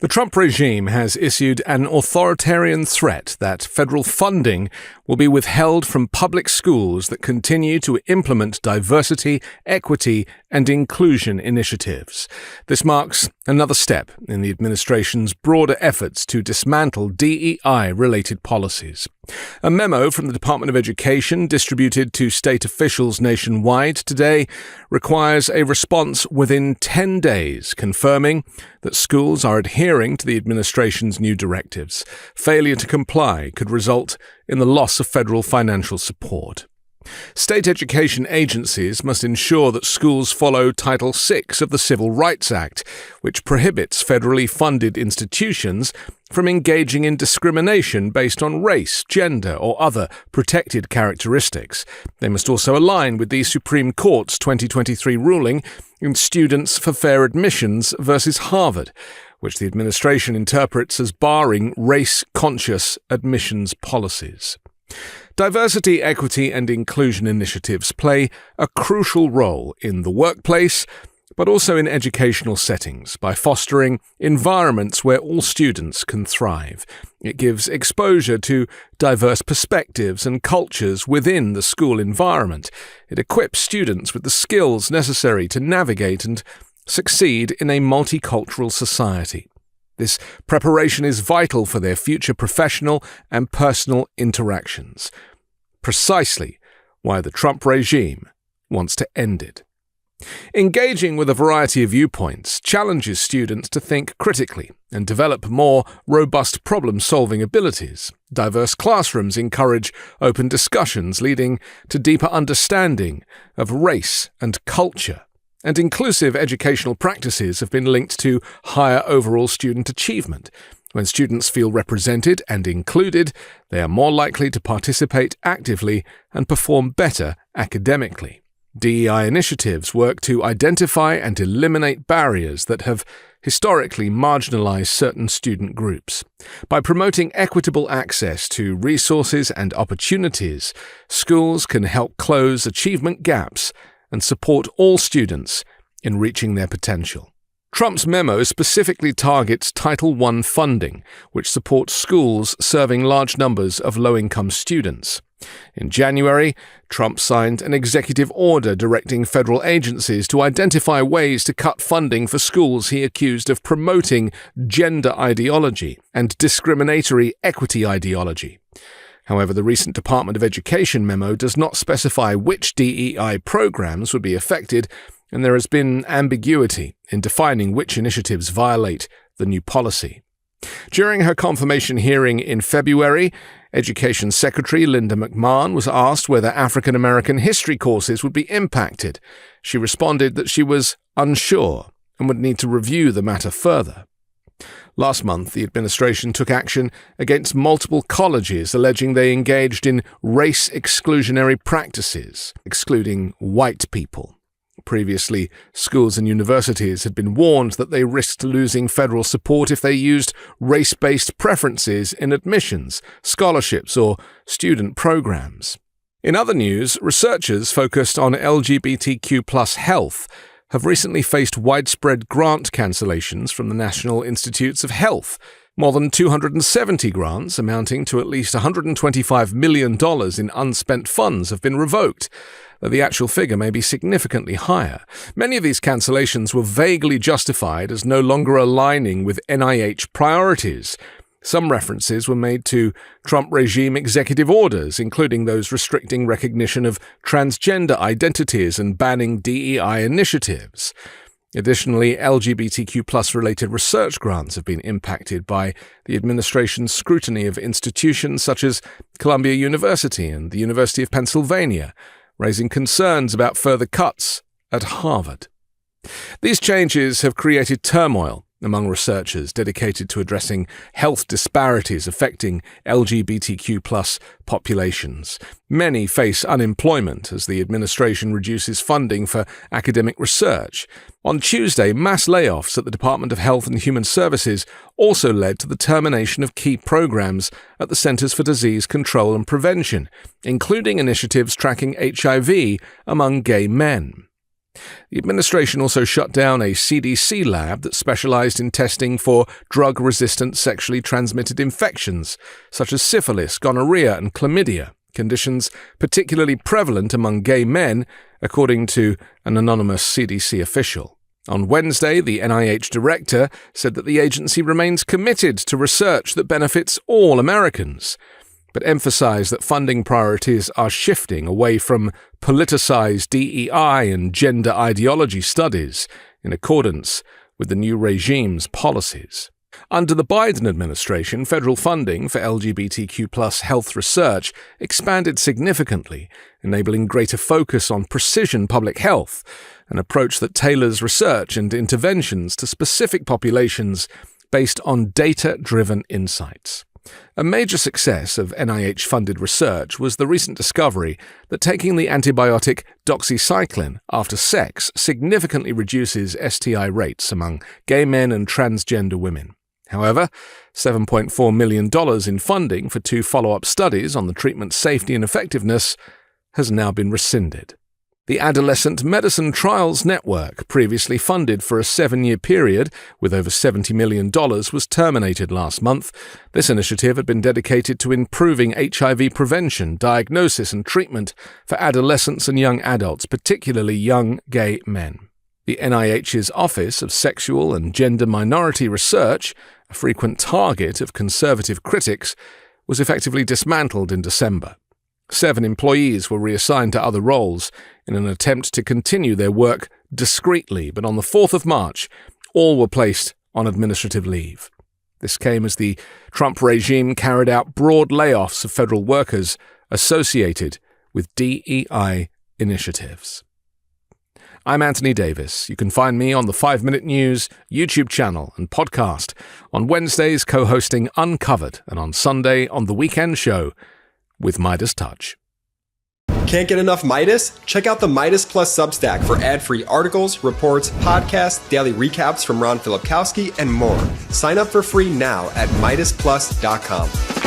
The Trump regime has issued an authoritarian threat that federal funding will be withheld from public schools that continue to implement diversity, equity, and inclusion initiatives. This marks another step in the administration's broader efforts to dismantle DEI-related policies. A memo from the Department of Education distributed to state officials nationwide today requires a response within 10 days, confirming that schools are adhering to the administration's new directives. Failure to comply could result in the loss of federal financial support. State education agencies must ensure that schools follow Title VI of the Civil Rights Act, which prohibits federally funded institutions from engaging in discrimination based on race, gender, or other protected characteristics. They must also align with the Supreme Court's 2023 ruling in Students for Fair Admissions versus Harvard, which the administration interprets as barring race-conscious admissions policies. Diversity, equity, and inclusion initiatives play a crucial role in the workplace, but also in educational settings by fostering environments where all students can thrive. It gives exposure to diverse perspectives and cultures within the school environment. It equips students with the skills necessary to navigate and succeed in a multicultural society. This preparation is vital for their future professional and personal interactions. Precisely why the Trump regime wants to end it. Engaging with a variety of viewpoints challenges students to think critically and develop more robust problem-solving abilities. Diverse classrooms encourage open discussions leading to deeper understanding of race and culture. And inclusive educational practices have been linked to higher overall student achievement. When students feel represented and included, they are more likely to participate actively and perform better academically. DEI initiatives work to identify and eliminate barriers that have historically marginalized certain student groups. By promoting equitable access to resources and opportunities, schools can help close achievement gaps and support all students in reaching their potential. Trump's memo specifically targets Title I funding, which supports schools serving large numbers of low-income students. In January, Trump signed an executive order directing federal agencies to identify ways to cut funding for schools he accused of promoting gender ideology and discriminatory equity ideology. However, the recent Department of Education memo does not specify which DEI programs would be affected, and there has been ambiguity in defining which initiatives violate the new policy. During her confirmation hearing in February, Education Secretary Linda McMahon was asked whether African American history courses would be impacted. She responded that she was unsure and would need to review the matter further. Last month, the administration took action against multiple colleges alleging they engaged in race exclusionary practices, excluding white people. Previously, schools and universities had been warned that they risked losing federal support if they used race-based preferences in admissions, scholarships, or student programs. In other news, researchers focused on LGBTQ+ health have recently faced widespread grant cancellations from the National Institutes of Health. More than 270 grants, amounting to at least $125 million in unspent funds, have been revoked, though the actual figure may be significantly higher. Many of these cancellations were vaguely justified as no longer aligning with NIH priorities. Some references were made to Trump regime executive orders, including those restricting recognition of transgender identities and banning DEI initiatives. Additionally, LGBTQ+ related research grants have been impacted by the administration's scrutiny of institutions such as Columbia University and the University of Pennsylvania, raising concerns about further cuts at Harvard. These changes have created turmoil among researchers dedicated to addressing health disparities affecting LGBTQ+ populations. Many face unemployment as the administration reduces funding for academic research. On Tuesday, mass layoffs at the Department of Health and Human Services also led to the termination of key programs at the Centers for Disease Control and Prevention, including initiatives tracking HIV among gay men. The administration also shut down a CDC lab that specialized in testing for drug-resistant sexually transmitted infections, such as syphilis, gonorrhea, and chlamydia, conditions particularly prevalent among gay men, according to an anonymous CDC official. On Wednesday, the NIH director said that the agency remains committed to research that benefits all Americans, but emphasized that funding priorities are shifting away from politicized DEI and gender ideology studies in accordance with the new regime's policies. Under the Biden administration, federal funding for LGBTQ+ health research expanded significantly, enabling greater focus on precision public health, an approach that tailors research and interventions to specific populations based on data-driven insights. A major success of NIH-funded research was the recent discovery that taking the antibiotic doxycycline after sex significantly reduces STI rates among gay men and transgender women. However, $7.4 million in funding for 2 follow-up studies on the treatment's safety and effectiveness has now been rescinded. The Adolescent Medicine Trials Network, previously funded for a 7-year period with over $70 million, was terminated last month. This initiative had been dedicated to improving HIV prevention, diagnosis, and treatment for adolescents and young adults, particularly young gay men. The NIH's Office of Sexual and Gender Minority Research, a frequent target of conservative critics, was effectively dismantled in December. 7 employees were reassigned to other roles in an attempt to continue their work discreetly, but on the 4th of March, all were placed on administrative leave. This came as the Trump regime carried out broad layoffs of federal workers associated with DEI initiatives. I'm Anthony Davis. You can find me on the 5 Minute News YouTube channel and podcast, on Wednesdays co-hosting Uncovered, and on Sunday on The Weekend Show with MeidasTouch. Can't get enough Meidas? Check out the Meidas Plus Substack for ad-free articles, reports, podcasts, daily recaps from Ron Filipkowski, and more. Sign up for free now at MeidasPlus.com.